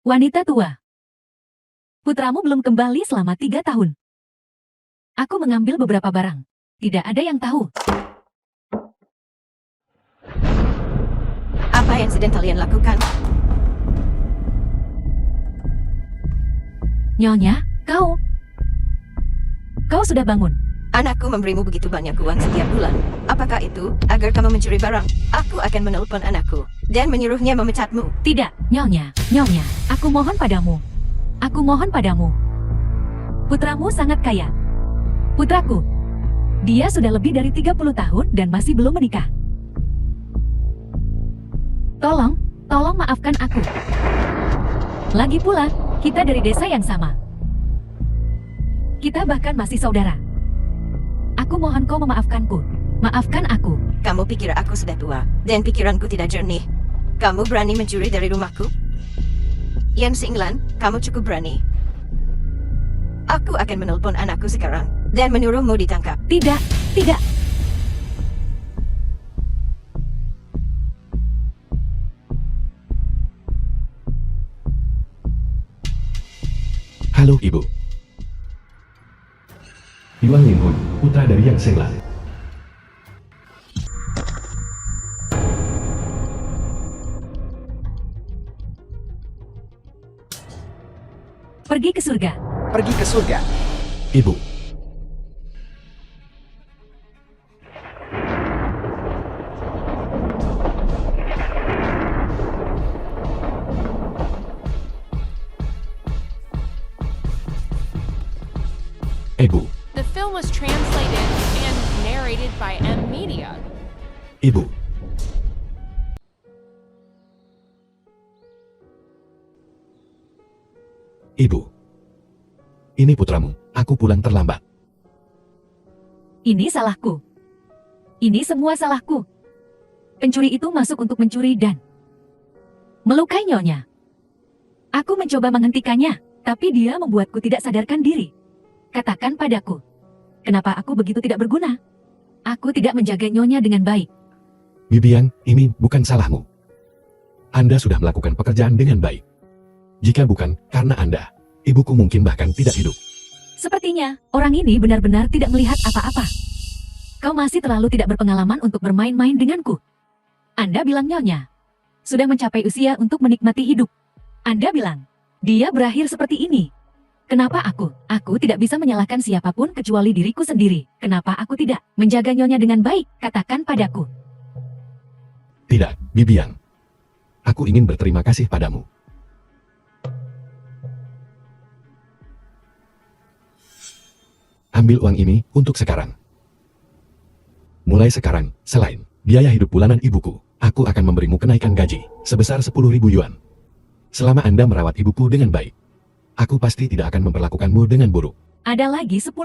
Wanita tua. Putramu belum kembali selama 3 tahun. Aku mengambil beberapa barang. Tidak ada yang tahu. Apa yang sedang kalian lakukan? Nyonya, kau sudah bangun. Anakku memberimu begitu banyak uang setiap bulan. Apakah itu agar kamu mencuri barang? Aku akan menelpon anakku dan menyuruhnya memecatmu. Tidak, Nyonya. Aku mohon padamu. Putramu sangat kaya. Putraku. Dia sudah lebih dari 30 tahun dan masih belum menikah. Tolong maafkan aku. Lagi pula, kita dari desa yang sama. Kita bahkan masih saudara. Aku mohon kau memaafkanku. Maafkan aku. Kamu pikir aku sudah tua dan pikiranku tidak jernih? Kamu berani mencuri dari rumahku? Yan Xinglan, kamu cukup berani. Aku akan menelpon anakku sekarang dan menyuruhmu ditangkap. Tidak. Halo, Ibu. Yuan Linhun, putra dari Yang Xinglan. Pergi ke surga. Pergi ke surga. Ibu. Ibu. The film was translated and narrated by M Media. Ibu. Ibu. Ini putramu, aku pulang terlambat. Ini salahku. Ini semua salahku. Pencuri itu masuk untuk mencuri dan melukai Nyonya. Aku mencoba menghentikannya, tapi dia membuatku tidak sadarkan diri. Katakan padaku, kenapa aku begitu tidak berguna? Aku tidak menjaga Nyonya dengan baik. Bibian, ini bukan salahmu. Anda sudah melakukan pekerjaan dengan baik. Jika bukan karena Anda, ibuku mungkin bahkan tidak hidup. Sepertinya, orang ini benar-benar tidak melihat apa-apa. Kau masih terlalu tidak berpengalaman untuk bermain-main denganku. Anda bilang Nyonya sudah mencapai usia untuk menikmati hidup. Anda bilang, dia berakhir seperti ini. Kenapa aku? Aku tidak bisa menyalahkan siapapun kecuali diriku sendiri. Kenapa aku tidak menjaga Nyonya dengan baik? Katakan padaku. Tidak, Bibian. Aku ingin berterima kasih padamu. Ambil uang ini untuk sekarang. Mulai sekarang, selain biaya hidup bulanan ibuku, aku akan memberimu kenaikan gaji sebesar 10.000 yuan. Selama Anda merawat ibuku dengan baik, aku pasti tidak akan memperlakukanmu dengan buruk. Ada lagi 10.000.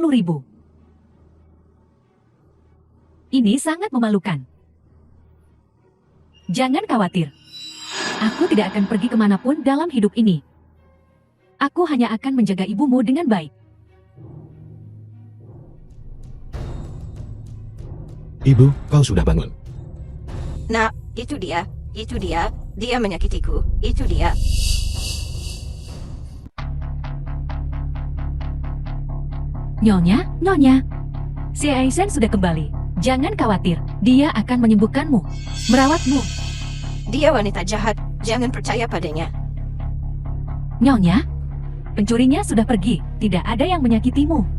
Ini sangat memalukan. Jangan khawatir. Aku tidak akan pergi kemanapun dalam hidup ini. Aku hanya akan menjaga ibumu dengan baik. Ibu, kau sudah bangun. Nah, itu dia, dia menyakitiku, itu dia. Nyonya, si Aisen sudah kembali. Jangan khawatir, dia akan menyembuhkanmu, merawatmu. Dia wanita jahat, jangan percaya padanya. Nyonya, pencurinya sudah pergi, tidak ada yang menyakitimu.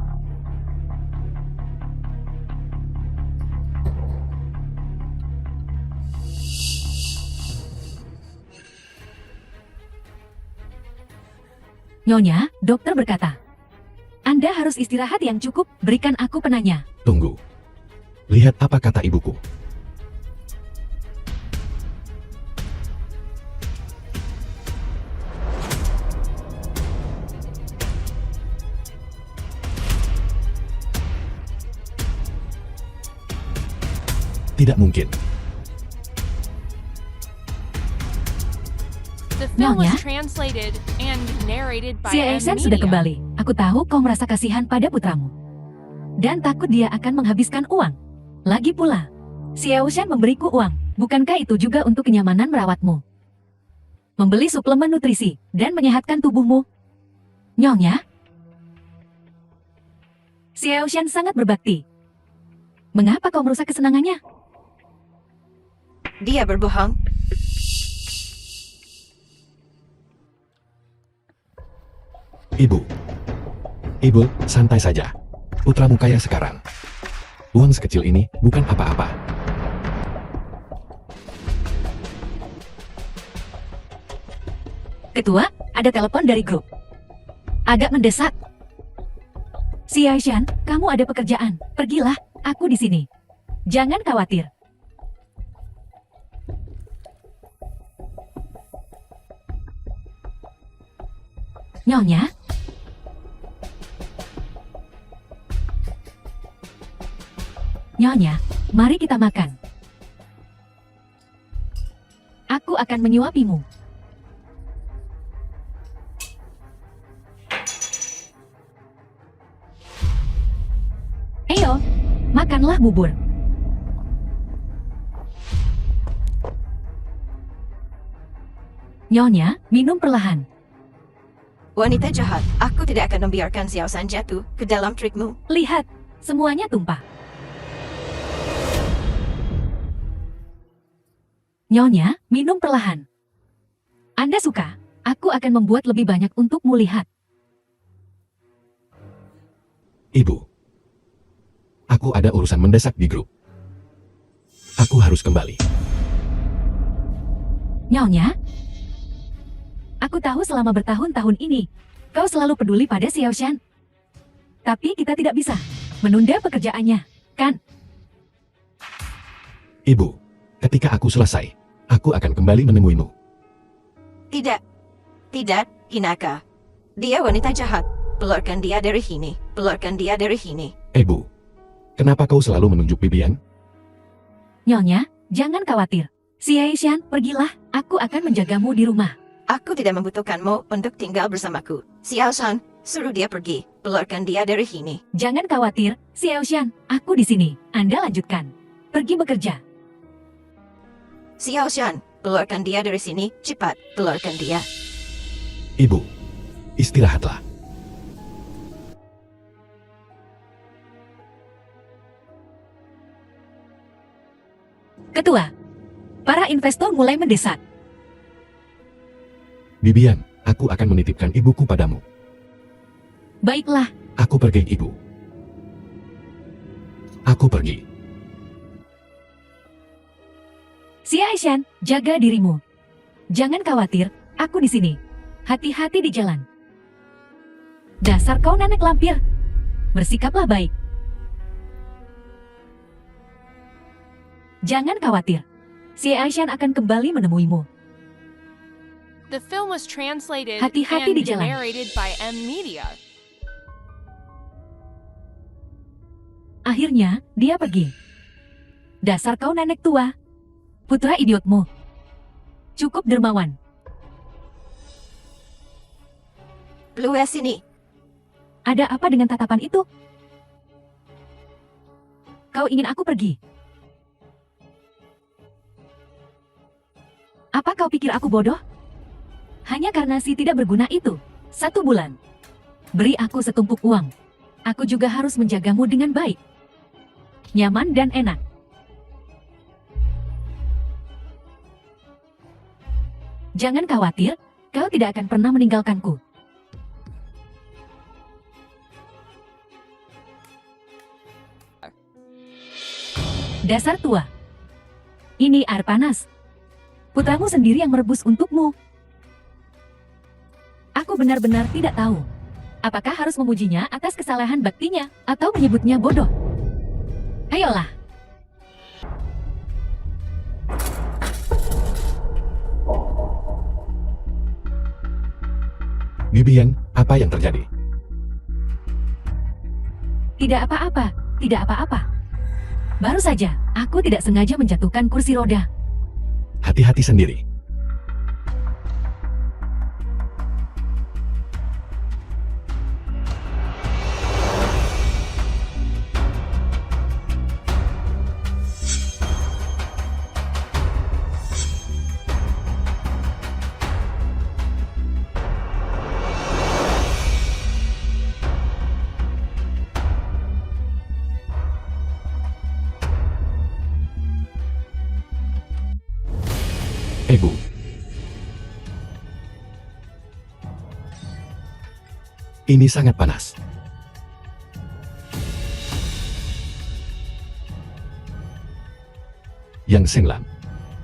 Nyonya, dokter berkata, Anda harus istirahat yang cukup, berikan aku penanya. Tunggu. Lihat apa kata ibuku. Tidak mungkin. The film was Nyonya? translated and narrated by Si M Aisen sudah Media. kembali. Aku tahu kau merasa kasihan pada putramu. Dan takut dia akan menghabiskan uang. Lagi pula, si Aoshan memberiku uang. Bukankah itu juga untuk kenyamanan merawatmu? membeli suplemen nutrisi, dan menyehatkan tubuhmu. Nyonya, Xiao Shan sangat berbakti. Mengapa kau merusak kesenangannya? Dia berbohong. Ibu, santai saja. Putramu kaya sekarang. Uang sekecil ini bukan apa-apa. Ketua, ada telepon dari grup. Agak mendesak. Xiao Shan, kamu ada pekerjaan. Pergilah, aku di sini. Jangan khawatir. Nyonya? Nyonya, mari kita makan. Aku akan menyuapimu. Ayo, makanlah bubur. Nyonya, minum perlahan. Wanita jahat, aku tidak akan membiarkan Xiao Shan jatuh ke dalam trikmu. Lihat, semuanya tumpah. Nyonya, minum perlahan. Anda suka? Aku akan membuat lebih banyak untukmu lihat. Ibu, aku ada urusan mendesak di grup. Aku harus kembali. Nyonya, aku tahu selama bertahun-tahun ini, kau selalu peduli pada Xiao Shan. Tapi kita tidak bisa menunda pekerjaannya, kan? Ibu, ketika aku selesai, aku akan kembali menemuimu. Tidak. Tidak, Hinaka. Dia wanita jahat. Keluarkan dia dari sini. Keluarkan dia dari sini. Bu, kenapa kau selalu menunjuk Bibian? Nyonya, jangan khawatir. Xiao Shan, pergilah. Aku akan menjagamu di rumah. Aku tidak membutuhkanmu untuk tinggal bersamaku. Xiao Shan, suruh dia pergi. Keluarkan dia dari sini. Jangan khawatir, Xiao Shan. Aku di sini. Anda lanjutkan. Pergi bekerja. Xiao Shan, keluarkan dia dari sini. Cepat, keluarkan dia. Ibu, istirahatlah. Ketua, para investor mulai mendesak. Bibian, aku akan menitipkan ibuku padamu. Baiklah, Aku pergi, Ibu. Aku pergi. Xiao Shan, jaga dirimu. Jangan khawatir, aku di sini. Hati-hati di jalan. Dasar kau nanek lampir. Bersikaplah baik. Jangan khawatir. Xiao Shan akan kembali menemuimu. The film was translated Hati-hati di and jalan. narrated by M Media. Akhirnya, dia pergi. Dasar kau nenek tua. Putra idiotmu. Cukup dermawan. Keluar sini. Ada apa dengan tatapan itu? Kau ingin aku pergi? Apa kau pikir aku bodoh? Hanya karena si tidak berguna itu. 1 bulan. Beri aku setumpuk uang. Aku juga harus menjagamu dengan baik. Nyaman dan enak. Jangan khawatir, kau tidak akan pernah meninggalkanku. Dasar tua. Ini air panas. Putramu sendiri yang merebus untukmu. Aku benar-benar tidak tahu. Apakah harus memujinya atas kesalahan baktinya, atau menyebutnya bodoh? Ayolah. Bibian, apa yang terjadi? Tidak apa-apa, tidak apa-apa. Baru saja, aku tidak sengaja menjatuhkan kursi roda. Hati-hati sendiri. Ibu. Ini sangat panas. Yang Senglan,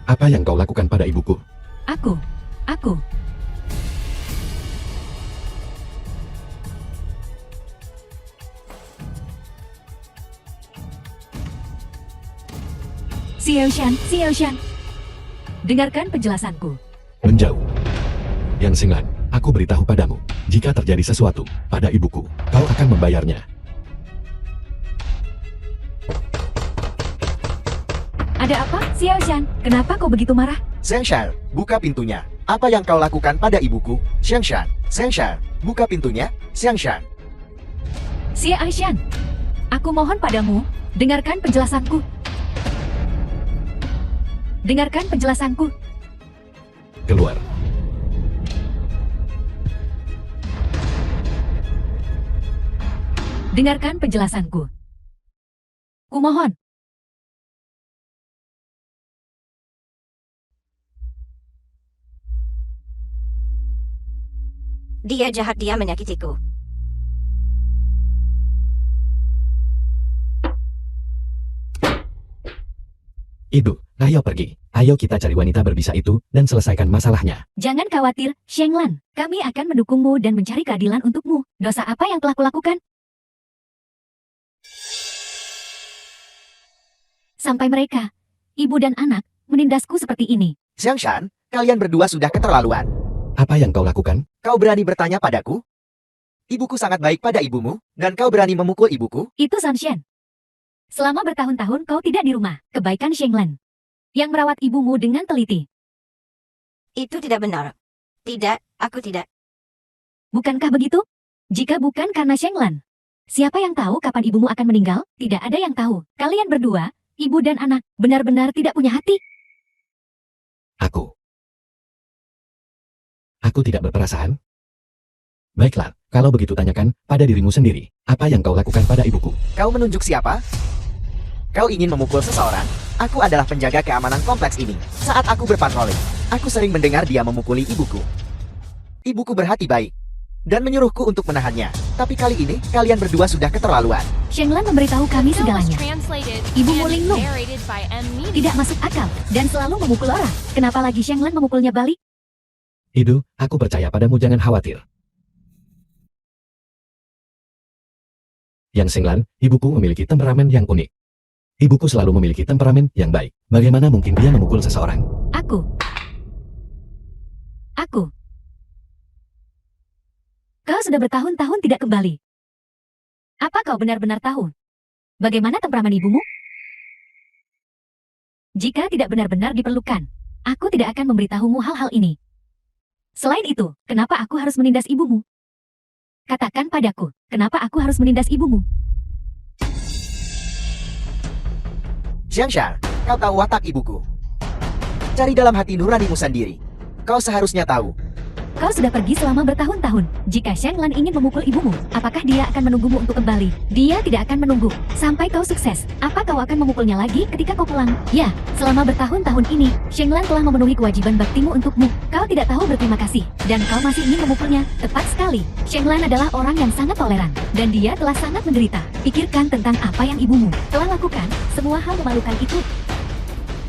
apa yang kau lakukan pada ibuku? Aku. Xiao Shan. Dengarkan penjelasanku. Menjauh. Yang Senglan, aku beritahu padamu, jika terjadi sesuatu pada ibuku, kau akan membayarnya. Ada apa, Xiao Shan? Kenapa kau begitu marah? Xiangshan, buka pintunya. Apa yang kau lakukan pada ibuku? Xiangshan, buka pintunya. Xiangshan. Xiao Shan, aku mohon padamu, dengarkan penjelasanku. Dengarkan penjelasanku. Keluar. Dengarkan penjelasanku. Kumohon. Dia jahat, dia menyakitiku. Ibu, ayo pergi. Ayo kita cari wanita berbisa itu dan selesaikan masalahnya. Jangan khawatir, Shenglan. Kami akan mendukungmu dan mencari keadilan untukmu. Dosa apa yang telah kulakukan? Sampai mereka, ibu dan anak, menindasku seperti ini. Xiangshan, kalian berdua sudah keterlaluan. Apa yang kau lakukan? Kau berani bertanya padaku? Ibuku sangat baik pada ibumu, dan kau berani memukul ibuku? Itu Sanshen. Selama bertahun-tahun kau tidak di rumah. Kebaikan Shenglan yang merawat ibumu dengan teliti. Itu tidak benar. Tidak, aku tidak. Bukankah begitu? Jika bukan karena Shenglan, siapa yang tahu kapan ibumu akan meninggal? Tidak ada yang tahu. Kalian berdua, ibu dan anak, benar-benar tidak punya hati. Aku tidak berperasaan. Baiklah, kalau begitu tanyakan pada dirimu sendiri, apa yang kau lakukan pada ibuku? Kau menunjuk siapa? Kau ingin memukul seseorang? Aku adalah penjaga keamanan kompleks ini. Saat aku berpatroli, aku sering mendengar dia memukuli ibuku. Ibuku berhati baik dan menyuruhku untuk menahannya. Tapi kali ini, kalian berdua sudah keterlaluan. Shenglan memberitahu kami Film was segalanya. translated Ibu and Muling Nung. narrated by M. Media. Tidak masuk akal dan selalu memukul orang. Kenapa lagi Shenglan memukulnya balik? Idu, aku percaya padamu, jangan khawatir. Yang Senglan, ibuku memiliki temperamen yang unik. Ibuku selalu memiliki temperamen yang baik. Bagaimana mungkin dia memukul seseorang? Aku. Kau sudah bertahun-tahun tidak kembali. Apa kau benar-benar tahu bagaimana temperamen ibumu? Jika tidak benar-benar diperlukan, aku tidak akan memberitahumu hal-hal ini. Selain itu, kenapa aku harus menindas ibumu? Katakan padaku, kenapa aku harus menindas ibumu? Xiangshan, kau tahu watak ibuku. Cari dalam hati nuranimu sendiri. Kau seharusnya tahu. Kau sudah pergi selama bertahun-tahun. Jika Shenglan ingin memukul ibumu, apakah dia akan menunggumu untuk kembali? Dia tidak akan menunggu sampai kau sukses. Apa kau akan memukulnya lagi ketika kau pulang? Ya, selama bertahun-tahun ini, Shenglan telah memenuhi kewajiban baktimu untukmu. Kau tidak tahu berterima kasih, dan kau masih ingin memukulnya. Tepat sekali. Shenglan adalah orang yang sangat toleran, dan dia telah sangat menderita. Pikirkan tentang apa yang ibumu telah lakukan. Semua hal memalukan itu.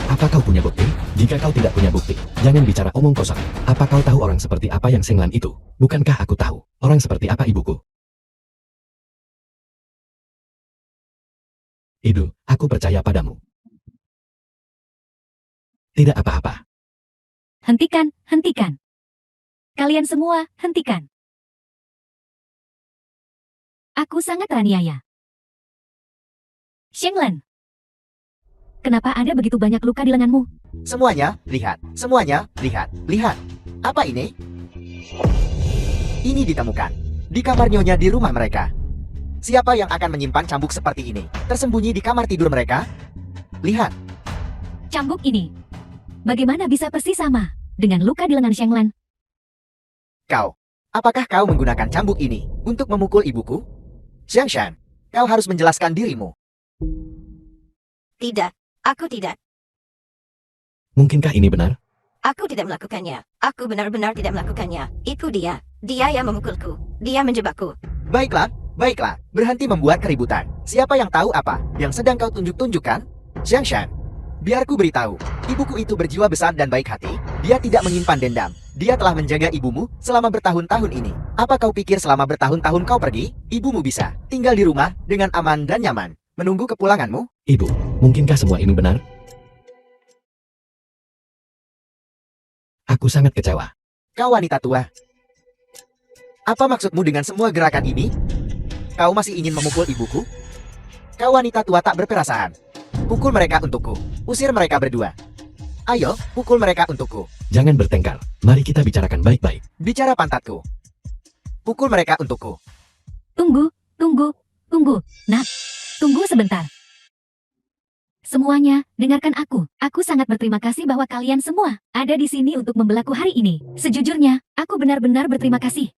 Apa kau punya bukti? Jika kau tidak punya bukti, jangan bicara omong kosong. Apa kau tahu orang seperti apa yang Senglan itu? Bukankah aku tahu orang seperti apa ibuku? Idu, aku percaya padamu. Tidak apa-apa. Hentikan. Kalian semua, hentikan. Aku sangat teraniaya. Shenglan, kenapa ada begitu banyak luka di lenganmu? Semuanya, lihat. Semuanya, lihat. Lihat. Apa ini? Ini ditemukan di kamar nyonya di rumah mereka. Siapa yang akan menyimpan cambuk seperti ini tersembunyi di kamar tidur mereka? Lihat. Cambuk ini, bagaimana bisa persis sama dengan luka di lengan Shenglan? Kau, apakah kau menggunakan cambuk ini untuk memukul ibuku? Xiangshan, kau harus menjelaskan dirimu. Tidak, aku tidak. Mungkinkah ini benar? Aku tidak melakukannya. Aku benar-benar tidak melakukannya. Itu dia. Dia yang memukulku. Dia menjebakku. Baiklah, baiklah. Berhenti membuat keributan. Siapa yang tahu apa yang sedang kau tunjuk-tunjukkan? Xiangshan, biar ku beritahu. Ibuku itu berjiwa besar dan baik hati. Dia tidak menyimpan dendam. Dia telah menjaga ibumu selama bertahun-tahun ini. Apa kau pikir selama bertahun-tahun kau pergi, ibumu bisa tinggal di rumah dengan aman dan nyaman, menunggu kepulanganmu? Ibu, mungkinkah semua ini benar? Aku sangat kecewa. Kau wanita tua. Apa maksudmu dengan semua gerakan ini? Kau masih ingin memukul ibuku? Kau wanita tua tak berperasaan. Pukul mereka untukku. Usir mereka berdua. Ayo, pukul mereka untukku. Jangan bertengkar. Mari kita bicarakan baik-baik. Bicara pantatku. Pukul mereka untukku. Tunggu, tunggu, tunggu. Nak, tunggu sebentar. Semuanya, dengarkan aku. Aku sangat berterima kasih bahwa kalian semua ada di sini untuk membelaku hari ini. Sejujurnya, aku benar-benar berterima kasih.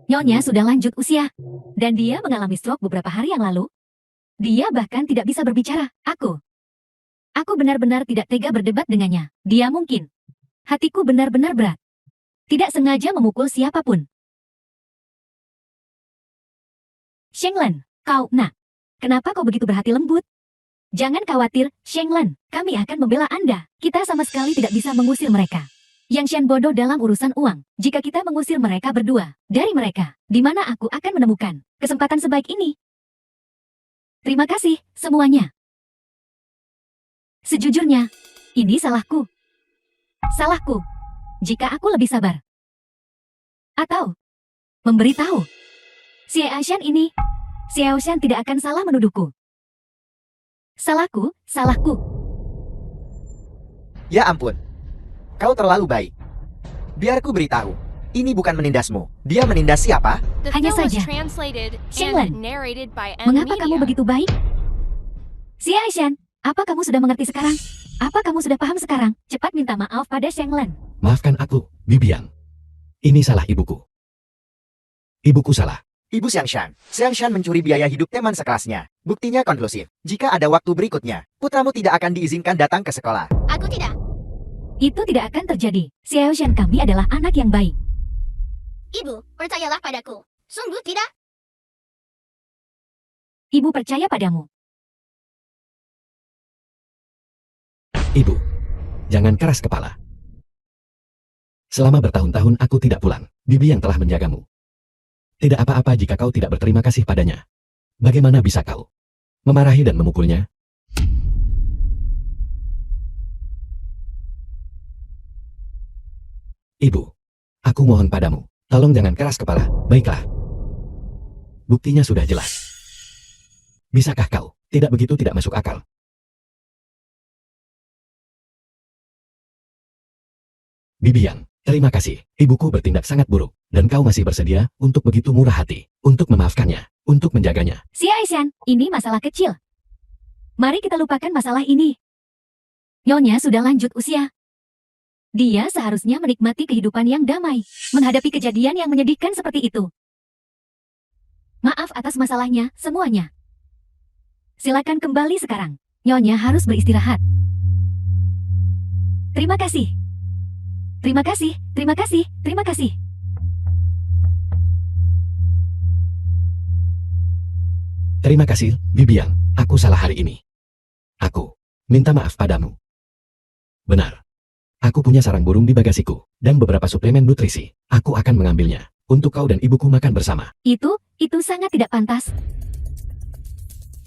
Nyonya sudah lanjut usia, dan dia mengalami stroke beberapa hari yang lalu. Dia bahkan tidak bisa berbicara. Aku benar-benar tidak tega berdebat dengannya. Dia mungkin. Hatiku benar-benar berat. Tidak sengaja memukul siapapun. Shenglan, nak. Kenapa kau begitu berhati lembut? Jangan khawatir, Shenglan. Kami akan membela Anda. Kita sama sekali tidak bisa mengusir mereka. Yang Shen bodoh dalam urusan uang. Jika kita mengusir mereka berdua dari mereka, di mana aku akan menemukan kesempatan sebaik ini? Terima kasih, semuanya. Sejujurnya, ini salahku. Salahku. Jika aku lebih sabar. Atau memberitahu. Xiaoshan ini, Xiaoshan tidak akan salah menuduhku. Salahku. Ya ampun. Kau terlalu baik. Biar ku beritahu. Ini bukan menindasmu. Dia menindas siapa? The Hanya film was saja. translated Shenglan, and narrated by M Mengapa kamu Media. begitu baik? Xiaoshan, apa kamu sudah mengerti sekarang? Apa kamu sudah paham sekarang? Cepat minta maaf pada Shenglan. Maafkan aku, Bibian. Ini salah ibuku. Ibuku salah. Ibu Xiangshan. Xiangshan mencuri biaya hidup teman sekelasnya. Buktinya konklusif. Jika ada waktu berikutnya, putramu tidak akan diizinkan datang ke sekolah. Aku tidak. Itu tidak akan terjadi. Xiaoshan kami adalah anak yang baik. Ibu, percayalah padaku. Sungguh tidak? Ibu percaya padamu. Ibu, jangan keras kepala. Selama bertahun-tahun aku tidak pulang. Bibi yang telah menjagamu. Tidak apa-apa jika kau tidak berterima kasih padanya. Bagaimana bisa kau memarahi dan memukulnya? Ibu, aku mohon padamu, tolong jangan keras kepala, baiklah. Buktinya sudah jelas. Bisakah kau? Tidak begitu tidak masuk akal. Bibian, terima kasih. Ibuku bertindak sangat buruk, dan kau masih bersedia untuk begitu murah hati, untuk memaafkannya, untuk menjaganya. Xiaoshan, ini masalah kecil. Mari kita lupakan masalah ini. Nyonya sudah lanjut usia. Dia seharusnya menikmati kehidupan yang damai, menghadapi kejadian yang menyedihkan seperti itu. Maaf atas masalahnya, semuanya. Silakan kembali sekarang. Nyonya harus beristirahat. Terima kasih. Terima kasih, terima kasih, terima kasih. Terima kasih, Bibian. Aku salah hari ini. Aku minta maaf padamu. Benar. Aku punya sarang burung di bagasiku, dan beberapa suplemen nutrisi. Aku akan mengambilnya, untuk kau dan ibuku makan bersama. Itu sangat tidak pantas.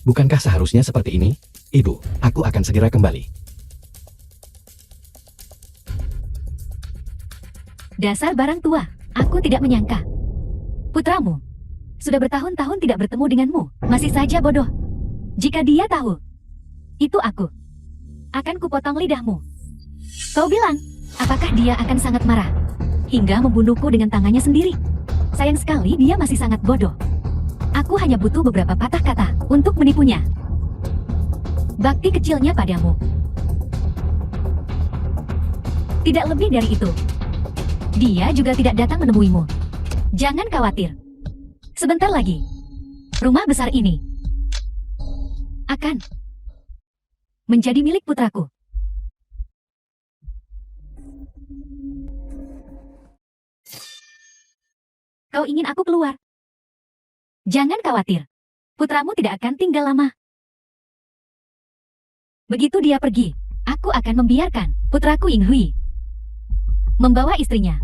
Bukankah seharusnya seperti ini? Ibu, aku akan segera kembali. Dasar barang tua, aku tidak menyangka. Putramu sudah bertahun-tahun tidak bertemu denganmu, masih saja bodoh. Jika dia tahu, itu aku akan kupotong lidahmu. Kau bilang, apakah dia akan sangat marah hingga membunuhku dengan tangannya sendiri? Sayang sekali dia masih sangat bodoh. Aku hanya butuh beberapa patah kata untuk menipunya. Bakti kecilnya padamu. Tidak lebih dari itu. Dia juga tidak datang menemuimu. Jangan khawatir. Sebentar lagi, rumah besar ini akan menjadi milik putraku. Kau ingin aku keluar? Jangan khawatir. Putramu tidak akan tinggal lama. Begitu dia pergi, aku akan membiarkan putraku Ying Hui membawa istrinya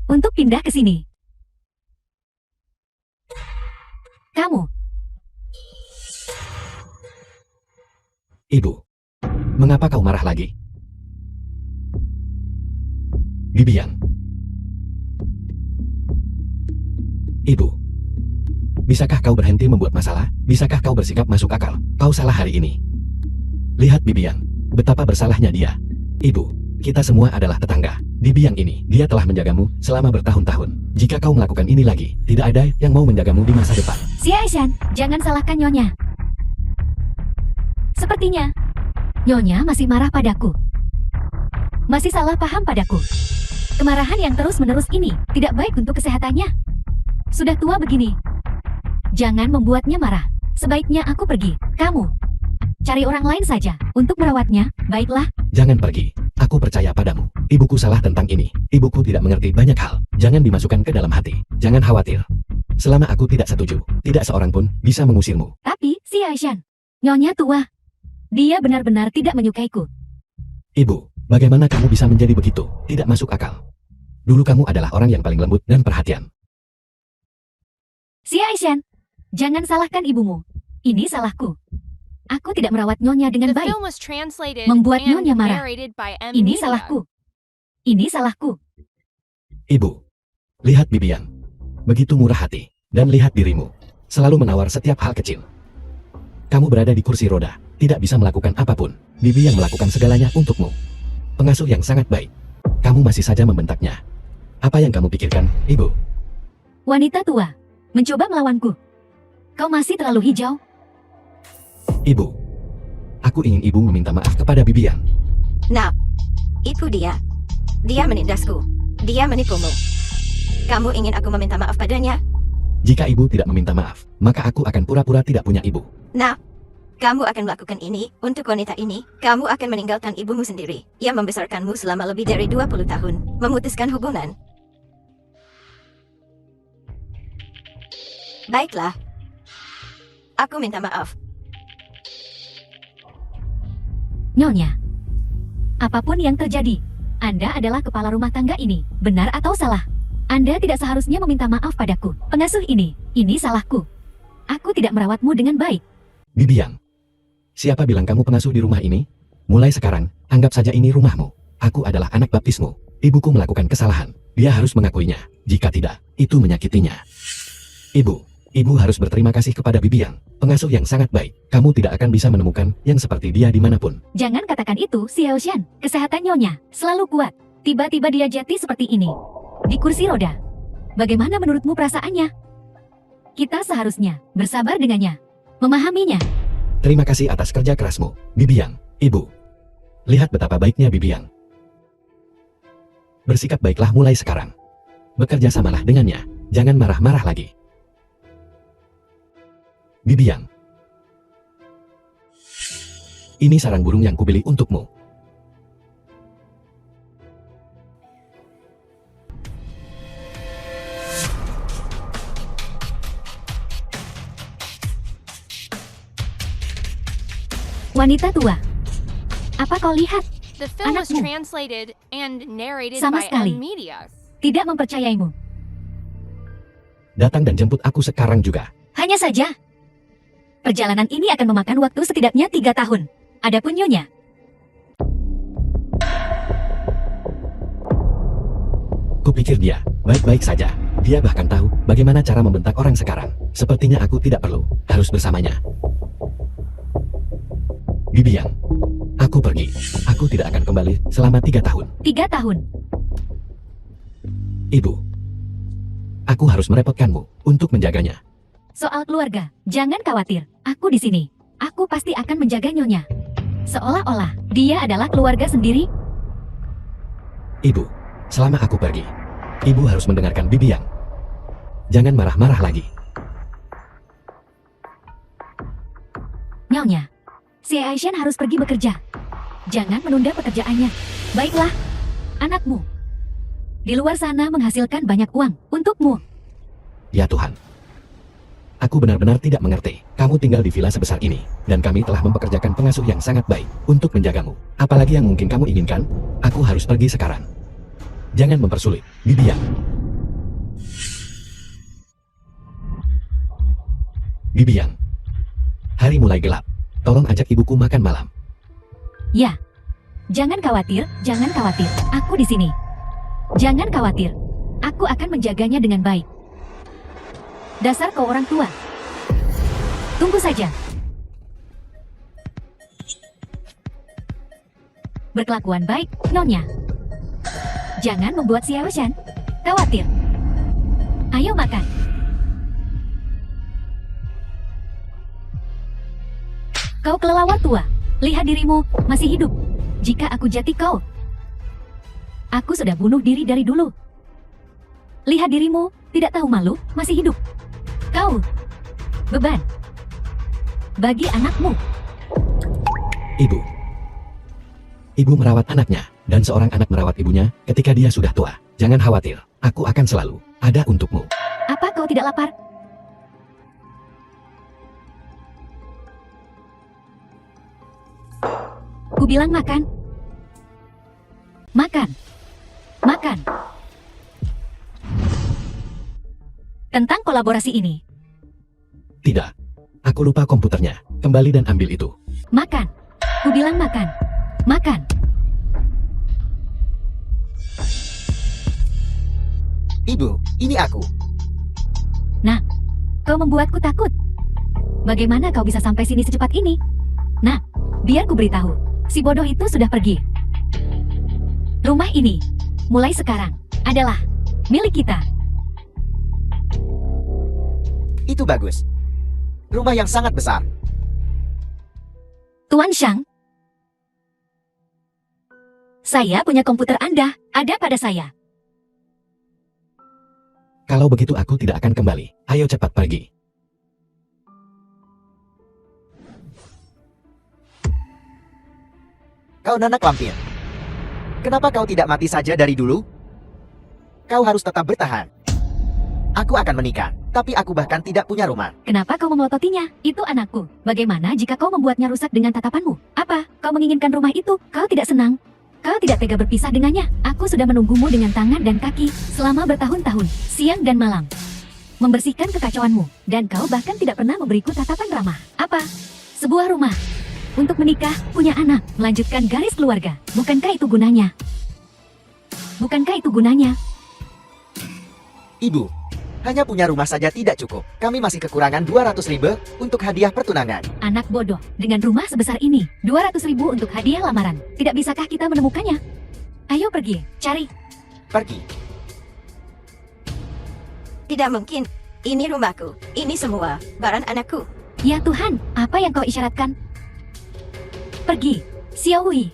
untuk pindah ke sini. Kamu, Ibu, mengapa kau marah lagi? Bibian. Ibu, bisakah kau berhenti membuat masalah? Bisakah kau bersikap masuk akal? Kau salah hari ini. Lihat Bibian, betapa bersalahnya dia. Ibu, kita semua adalah tetangga. Bibian ini, dia telah menjagamu selama bertahun-tahun. Jika kau melakukan ini lagi, tidak ada yang mau menjagamu di masa depan. Xie Aishan, jangan salahkan Nyonya. Sepertinya, Nyonya masih marah padaku. Masih salah paham padaku. Kemarahan yang terus-menerus ini tidak baik untuk kesehatannya. Sudah tua begini. Jangan membuatnya marah. Sebaiknya aku pergi. Kamu, cari orang lain saja untuk merawatnya, baiklah. Jangan pergi. Aku percaya padamu. Ibuku salah tentang ini. Ibuku tidak mengerti banyak hal. Jangan dimasukkan ke dalam hati. Jangan khawatir. Selama aku tidak setuju, tidak seorang pun bisa mengusirmu. Tapi, Xie Aishan, Nyonya tua. Dia benar-benar tidak menyukaiku. Ibu, bagaimana kamu bisa menjadi begitu? Tidak masuk akal. Dulu kamu adalah orang yang paling lembut dan perhatian. Xie Aishan, jangan salahkan ibumu. Ini salahku. Aku tidak merawat Nyonya dengan The baik. film was translated Membuat and Nyonya marah. narrated by M. Ini Media. salahku. Ini salahku. Ibu, lihat Bibian. Begitu murah hati. Dan lihat dirimu. Selalu menawar setiap hal kecil. Kamu berada di kursi roda. Tidak bisa melakukan apapun. Bibi yang melakukan segalanya untukmu. Pengasuh yang sangat baik. Kamu masih saja membentaknya. Apa yang kamu pikirkan, Ibu? Wanita tua, mencoba melawanku. Kau masih terlalu hijau. Ibu. Aku ingin ibu meminta maaf kepada Bibian. Nah, itu dia. Dia menindasku. Dia menipumu. Kamu ingin aku meminta maaf padanya? Jika ibu tidak meminta maaf, maka aku akan pura-pura tidak punya ibu. Nah, kamu akan melakukan ini untuk wanita ini. Kamu akan meninggalkan ibumu sendiri yang membesarkanmu selama lebih dari 20 tahun, memutuskan hubungan. Baiklah. Aku minta maaf. Nyonya, apapun yang terjadi, Anda adalah kepala rumah tangga ini, benar atau salah? Anda tidak seharusnya meminta maaf padaku. Pengasuh ini salahku. Aku tidak merawatmu dengan baik. Bibian. Siapa bilang kamu pengasuh di rumah ini? Mulai sekarang, anggap saja ini rumahmu. Aku adalah anak baptismu. Ibuku melakukan kesalahan. Dia harus mengakuinya. Jika tidak, itu menyakitinya. Ibu harus berterima kasih kepada Bibian. Pengasuh yang sangat baik. Kamu tidak akan bisa menemukan yang seperti dia dimanapun. Jangan katakan itu, Xiao Shan. Kesehatan Nyonya selalu kuat. Tiba-tiba dia jatuh seperti ini. Di kursi roda. Bagaimana menurutmu perasaannya? Kita seharusnya bersabar dengannya. Memahaminya. Terima kasih atas kerja kerasmu, Bibian. Ibu. Lihat betapa baiknya Bibian. Bersikap baiklah mulai sekarang. Bekerja samalah dengannya. Jangan marah-marah lagi. Bibian. Ini sarang burung yang kubeli untukmu. Wanita tua. Apa kau lihat? The film was Anakmu. translated and narrated Sama by sekali. M. Media. Tidak mempercayaimu. Datang dan jemput aku sekarang juga. Hanya saja. Perjalanan ini akan memakan waktu setidaknya 3 tahun. Adapun Nyonya, Kupikir dia baik-baik saja. Dia bahkan tahu bagaimana cara membentak orang sekarang. Sepertinya aku tidak perlu harus bersamanya. Bibian, aku pergi. Aku tidak akan kembali selama 3 tahun. 3 tahun. Ibu, aku harus merepotkanmu untuk menjaganya. Soal keluarga, jangan khawatir. Aku di sini. Aku pasti akan menjaga Nyonya. Seolah-olah dia adalah keluarga sendiri. Ibu, selama aku pergi, ibu harus mendengarkan Bibian. Jangan marah-marah lagi. Nyonya, si Aishan harus pergi bekerja. Jangan menunda pekerjaannya. Baiklah, anakmu. di luar sana menghasilkan banyak uang untukmu. Ya Tuhan. Aku benar-benar tidak mengerti. Kamu tinggal di villa sebesar ini, dan kami telah mempekerjakan pengasuh yang sangat baik untuk menjagamu. Apalagi yang mungkin kamu inginkan? Aku harus pergi sekarang. Jangan mempersulit, Bibian. Bibian. Hari mulai gelap. Tolong ajak ibuku makan malam. Ya. Jangan khawatir, jangan khawatir. Aku di sini. Jangan khawatir. Aku akan menjaganya dengan baik. Dasar kau orang tua. Tunggu saja. Berkelakuan baik, Nyonya. Jangan membuat Xiao Shan khawatir. Ayo makan. Kau kelelawar tua. Lihat dirimu, masih hidup. Jika aku jati kau. Aku sudah bunuh diri dari dulu. Lihat dirimu, tidak tahu malu, masih hidup. Kau. Beban. Bagi anakmu. Ibu. Ibu merawat anaknya, dan seorang anak merawat ibunya ketika dia sudah tua. Jangan khawatir, aku akan selalu ada untukmu. Apa kau tidak lapar? Ku bilang makan. Makan. Makan. Tentang kolaborasi ini. Tidak. Aku lupa komputernya. Kembali dan ambil itu. Makan. Ku bilang makan. Makan. Ibu, ini aku. Nah, kau membuatku takut. Bagaimana kau bisa sampai sini secepat ini? Nah, biar ku beritahu. Si bodoh itu sudah pergi. Rumah ini, mulai sekarang, adalah milik kita. Itu bagus. Rumah yang sangat besar. Tuan Shang, saya punya komputer Anda, ada pada saya. Kalau begitu aku tidak akan kembali. Ayo cepat pergi. Kau nanak lampir. Kenapa kau tidak mati saja dari dulu? Kau harus tetap bertahan. Aku akan menikah, tapi aku bahkan tidak punya rumah. Kenapa kau memelototinya? Itu anakku. Bagaimana jika kau membuatnya rusak dengan tatapanmu? Apa? Kau menginginkan rumah itu? Kau tidak senang? Kau tidak tega berpisah dengannya? Aku sudah menunggumu dengan tangan dan kaki selama bertahun-tahun, siang dan malam. Membersihkan kekacauanmu, dan kau bahkan tidak pernah memberiku tatapan ramah. Apa? Sebuah rumah. Untuk menikah, punya anak, melanjutkan garis keluarga. Bukankah itu gunanya? Bukankah itu gunanya? Ibu, hanya punya rumah saja tidak cukup. Kami masih kekurangan 200.000 untuk hadiah pertunangan. Anak bodoh, dengan rumah sebesar ini, 200.000 untuk hadiah lamaran. Tidak bisakah kita menemukannya? Ayo pergi, cari. Pergi. Tidak mungkin. Ini rumahku. Ini semua barang anakku. Ya Tuhan, apa yang kau isyaratkan? Pergi, Xiao Hui.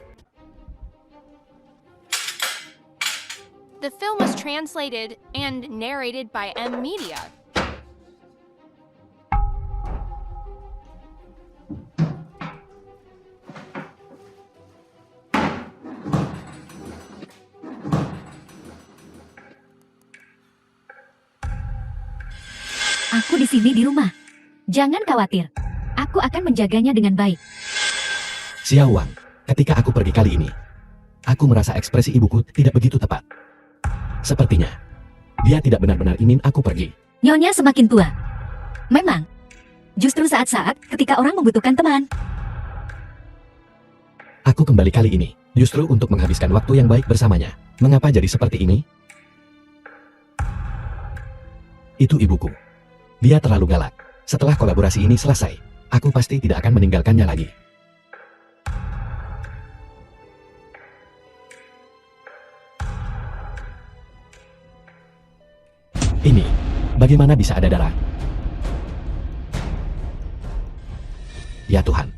The film was translated and narrated by M Media. Aku di sini di rumah. Jangan khawatir. Aku akan menjaganya dengan baik. Xiao Wang, ketika aku pergi kali ini, aku merasa ekspresi ibuku tidak begitu tepat. Sepertinya, dia tidak benar-benar ingin aku pergi. Nyonya semakin tua. Memang. Justru saat-saat ketika orang membutuhkan teman. Aku kembali kali ini, justru untuk menghabiskan waktu yang baik bersamanya. Mengapa jadi seperti ini? Itu ibuku. Dia terlalu galak. Setelah kolaborasi ini selesai, aku pasti tidak akan meninggalkannya lagi. Ini, bagaimana bisa ada darah? Ya Tuhan.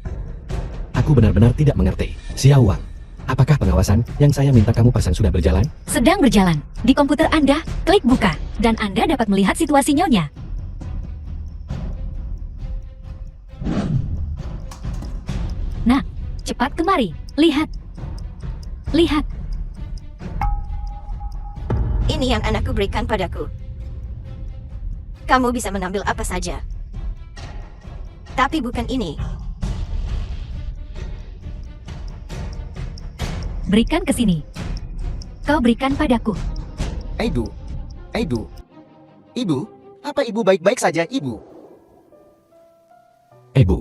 Aku benar-benar tidak mengerti. Xiao Wang, apakah pengawasan yang saya minta kamu pasang sudah berjalan? Sedang berjalan. Di komputer Anda, klik buka. Dan Anda dapat melihat situasi Nyonya. Nah, cepat kemari. Lihat. Lihat. Ini yang anakku berikan padaku. Kamu bisa mengambil apa saja. Tapi bukan ini. Berikan ke sini. Kau berikan padaku. Ibu. Ibu. Ibu, apa ibu baik-baik saja, ibu? Ibu.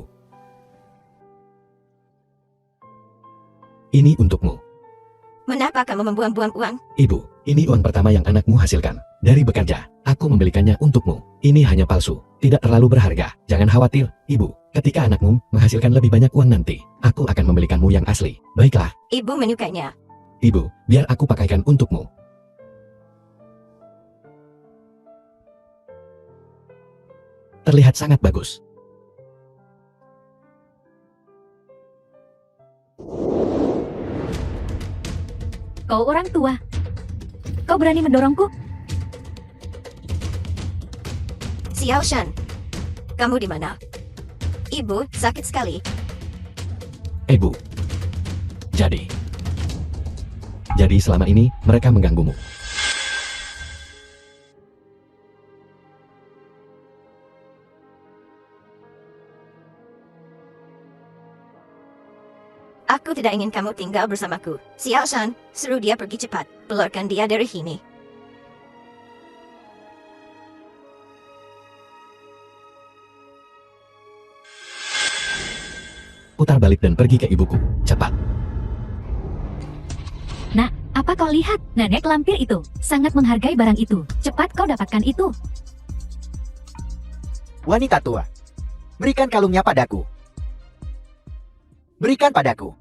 Ini untukmu. Mengapa kamu membuang-buang uang? Ibu, ini uang pertama yang anakmu hasilkan. Dari bekerja, aku membelikannya untukmu. Ini hanya palsu, tidak terlalu berharga. Jangan khawatir, ibu. Ketika anakmu menghasilkan lebih banyak uang nanti, aku akan membelikanmu yang asli. Baiklah, Ibu menyukainya. ibu, biar aku pakaikan untukmu. Terlihat sangat bagus. Kau orang tua. Kau berani mendorongku? Xiao Shan, kamu di mana? Ibu sakit sekali. Ibu. Jadi selama ini mereka mengganggumu. Aku tidak ingin kamu tinggal bersamaku. Xiao Shan, suruh dia pergi cepat. Keluarkan dia dari sini. Putar balik dan pergi ke ibuku. Cepat. Nak, apa kau lihat? Nenek lampir itu sangat menghargai barang itu. Cepat kau dapatkan itu. Wanita tua, berikan kalungnya padaku. Berikan padaku.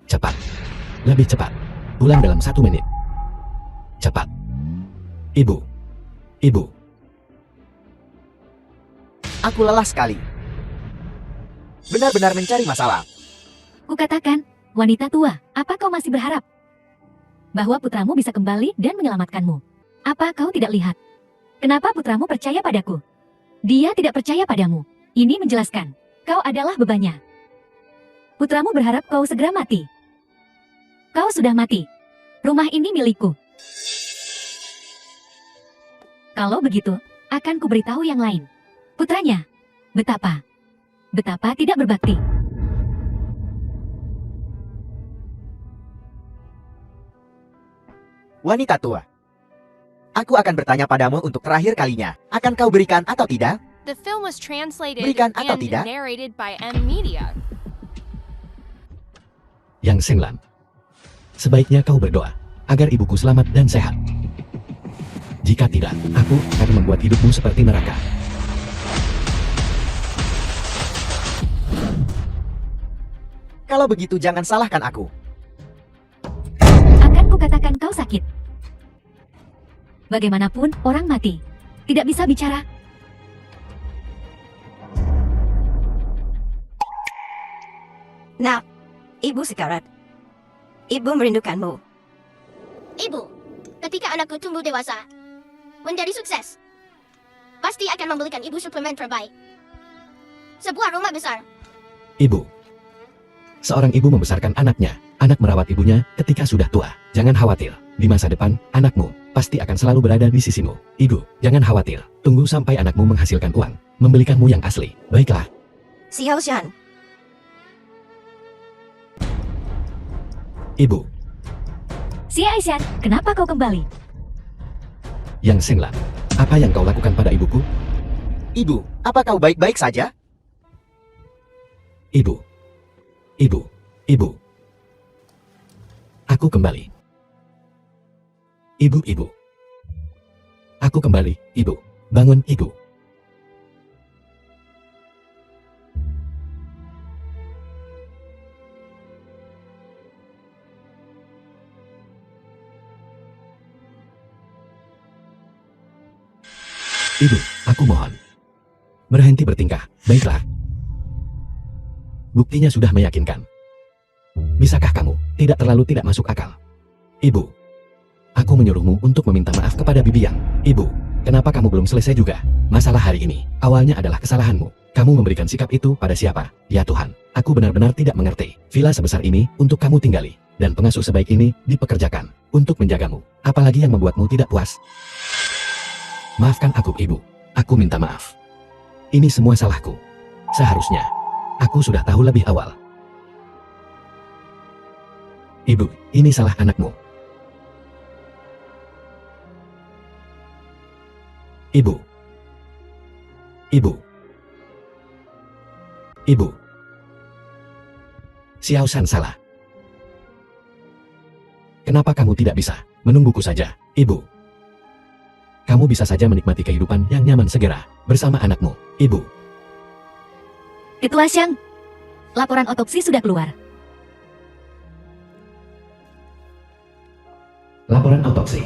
Cepat. Lebih cepat. Pulang dalam 1 menit. Cepat. Ibu. Ibu. Aku lelah sekali. Benar-benar mencari masalah. Kukatakan, wanita tua, apa kau masih berharap bahwa putramu bisa kembali dan menyelamatkanmu? Apa kau tidak lihat? Kenapa putramu percaya padaku? Dia tidak percaya padamu. Ini menjelaskan, kau adalah bebannya. Putramu berharap kau segera mati. Kau sudah mati. Rumah ini milikku. Kalau begitu, akan kuberitahu yang lain. Putranya, betapa tidak berbakti. Wanita tua, aku akan bertanya padamu untuk terakhir kalinya. Akan kau berikan atau tidak? The film was translated Berikan atau and tidak? narrated by M Media. Yang Senglan. Sebaiknya kau berdoa agar ibuku selamat dan sehat. Jika tidak, aku akan membuat hidupmu seperti neraka. Kalau begitu jangan salahkan aku. Akan kukatakan kau sakit. Bagaimanapun, orang mati tidak bisa bicara. Nak, ibu sekarat. Ibu merindukanmu. Ibu, ketika anakku tumbuh dewasa, menjadi sukses, pasti akan membelikan ibu suplemen terbaik. Sebuah rumah besar. Ibu. Seorang ibu membesarkan anaknya. Anak merawat ibunya ketika sudah tua. Jangan khawatir. Di masa depan, anakmu pasti akan selalu berada di sisimu. Ibu, jangan khawatir. Tunggu sampai anakmu menghasilkan uang. Membelikanmu yang asli. Baiklah. Xiao Shan, Ibu. Si Aisyan, kenapa kau kembali? Yang Senglan. Apa yang kau lakukan pada ibuku? Ibu, apa kau baik-baik saja? Ibu. Ibu. Ibu. Aku kembali. Ibu, ibu. Aku kembali, ibu. Bangun, ibu. Ibu, aku mohon. Berhenti bertingkah, baiklah. Buktinya sudah meyakinkan. Bisakah kamu tidak terlalu tidak masuk akal? Ibu, aku menyuruhmu untuk meminta maaf kepada Bibiang. Ibu, kenapa kamu belum selesai juga? Masalah hari ini, awalnya adalah kesalahanmu. Kamu memberikan sikap itu pada siapa? Ya Tuhan, aku benar-benar tidak mengerti. Villa sebesar ini untuk kamu tinggali. dan pengasuh sebaik ini dipekerjakan untuk menjagamu. Apalagi yang membuatmu tidak puas? Maafkan aku, Ibu. Aku minta maaf. Ini semua salahku. Seharusnya aku sudah tahu lebih awal. Ibu, ini salah anakmu. Ibu. Ibu. Ibu. Xiao Shan salah. Kenapa kamu tidak bisa menungguku saja, Ibu? Kamu bisa saja menikmati kehidupan yang nyaman segera bersama anakmu, Ibu. Ketua Xiang, laporan otopsi sudah keluar. Laporan autopsi.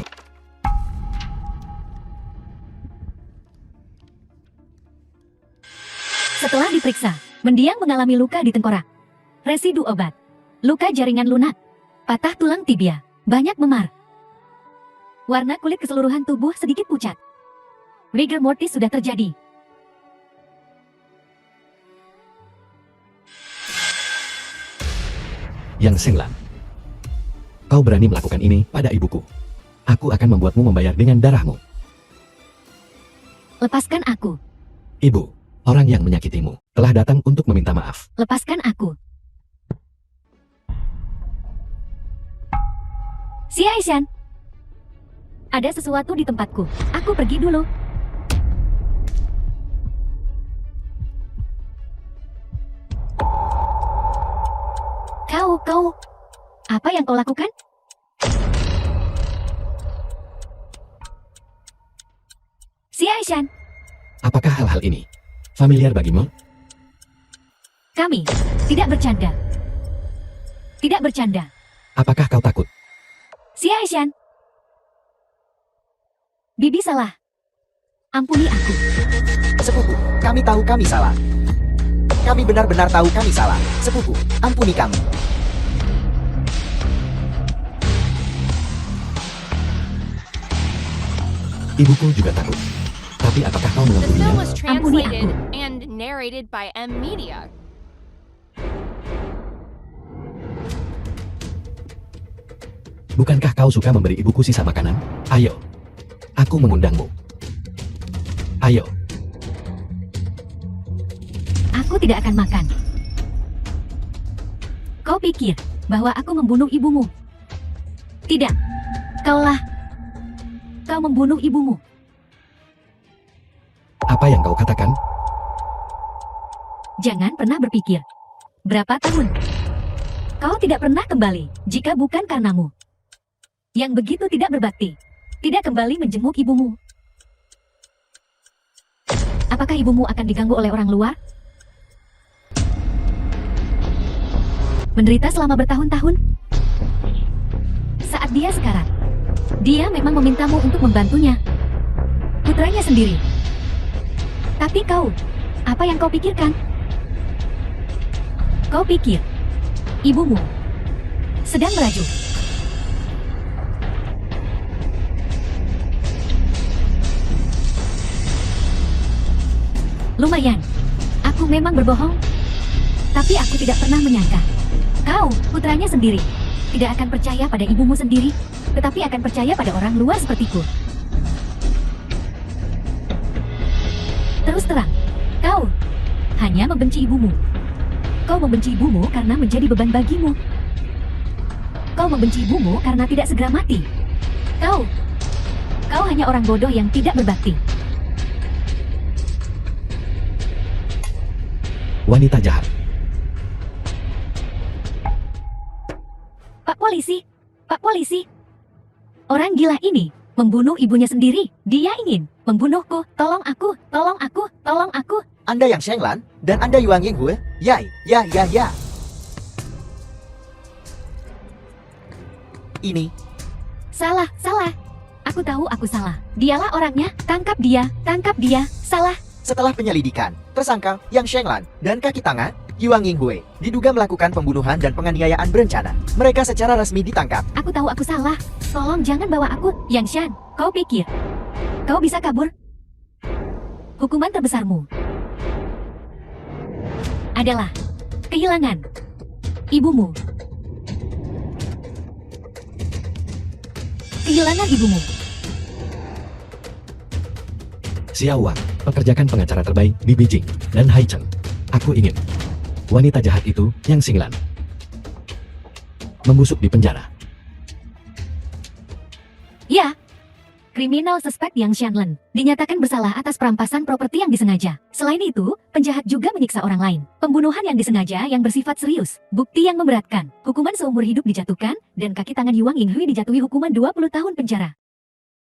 Setelah diperiksa, mendiang mengalami luka di tengkorak. Residu obat, luka jaringan lunak, patah tulang tibia, banyak memar. Warna kulit keseluruhan tubuh sedikit pucat. Rigor mortis sudah terjadi. Yang Senglan, kau berani melakukan ini pada ibuku. Aku akan membuatmu membayar dengan darahmu. Lepaskan aku, Ibu, orang yang menyakitimu telah datang untuk meminta maaf. lepaskan aku. Si Aishan, ada sesuatu di tempatku. Aku pergi dulu. Kau, apa yang kau lakukan? Si Aishan, Apakah hal-hal ini familiar bagimu? kami tidak bercanda. Tidak bercanda. Apakah kau takut? Si Aishan, Bibi salah. Ampuni aku. Sepupu, kami tahu kami salah. Kami benar-benar tahu kami salah. Sepupu, ampuni kami. Ibuku juga takut. Tapi apakah kau The mengampuninya? film was Ampuni translated aku. and narrated by M Media. Bukankah kau suka memberi ibuku sisa makanan? Ayo. Aku mengundangmu. Ayo. Aku tidak akan makan. Kau pikir bahwa aku membunuh ibumu? Tidak. Kau membunuh ibumu. Apa yang kau katakan? Jangan pernah berpikir. Berapa tahun? Kau tidak pernah kembali jika bukan karenamu. Yang begitu tidak berbakti. Tidak kembali menjenguk ibumu. Apakah ibumu akan diganggu oleh orang luar? Menderita selama bertahun-tahun? Saat dia sekarat, dia memang memintamu untuk membantunya. Putranya sendiri. Tapi kau, apa yang kau pikirkan? Kau pikir ibumu sedang merajuk. Lumayan, aku memang berbohong. Tapi aku tidak pernah menyangka. Kau, putranya sendiri, tidak akan percaya pada ibumu sendiri, tetapi akan percaya pada orang luar sepertiku. Terus terang, kau hanya membenci ibumu. Kau membenci ibumu karena menjadi beban bagimu. Kau membenci ibumu karena tidak segera mati. Kau hanya orang bodoh yang tidak berbakti. Wanita jahat. Pak polisi. Orang gila ini membunuh ibunya sendiri. Dia ingin membunuhku. Tolong aku. Anda yang Shenglan dan Anda Yuang Yinghue? Ya. Ini Salah. Aku tahu aku salah. Dialah orangnya. Tangkap dia. Salah. setelah penyelidikan, tersangka Yang Shenglan dan kaki tangan Yuang Yinghue diduga melakukan pembunuhan dan penganiayaan berencana. Mereka secara resmi ditangkap. Aku tahu aku salah. Tolong jangan bawa aku. Yang Shan, kau pikir kau bisa kabur? Hukuman terbesarmu adalah kehilangan ibumu. kehilangan ibumu. Xiao Wang, pekerjakan pengacara terbaik di Beijing, dan Hai Cheng. Aku ingin wanita jahat itu, Yang Xinglan, membusuk di penjara. Ya. Kriminal suspek Yang Xianlen dinyatakan bersalah atas perampasan properti yang disengaja. Selain itu, penjahat juga menyiksa orang lain. Pembunuhan yang disengaja yang bersifat serius. Bukti yang memberatkan. Hukuman seumur hidup dijatuhkan, dan kaki tangan Yuang Yinghui dijatuhi hukuman 20 tahun penjara.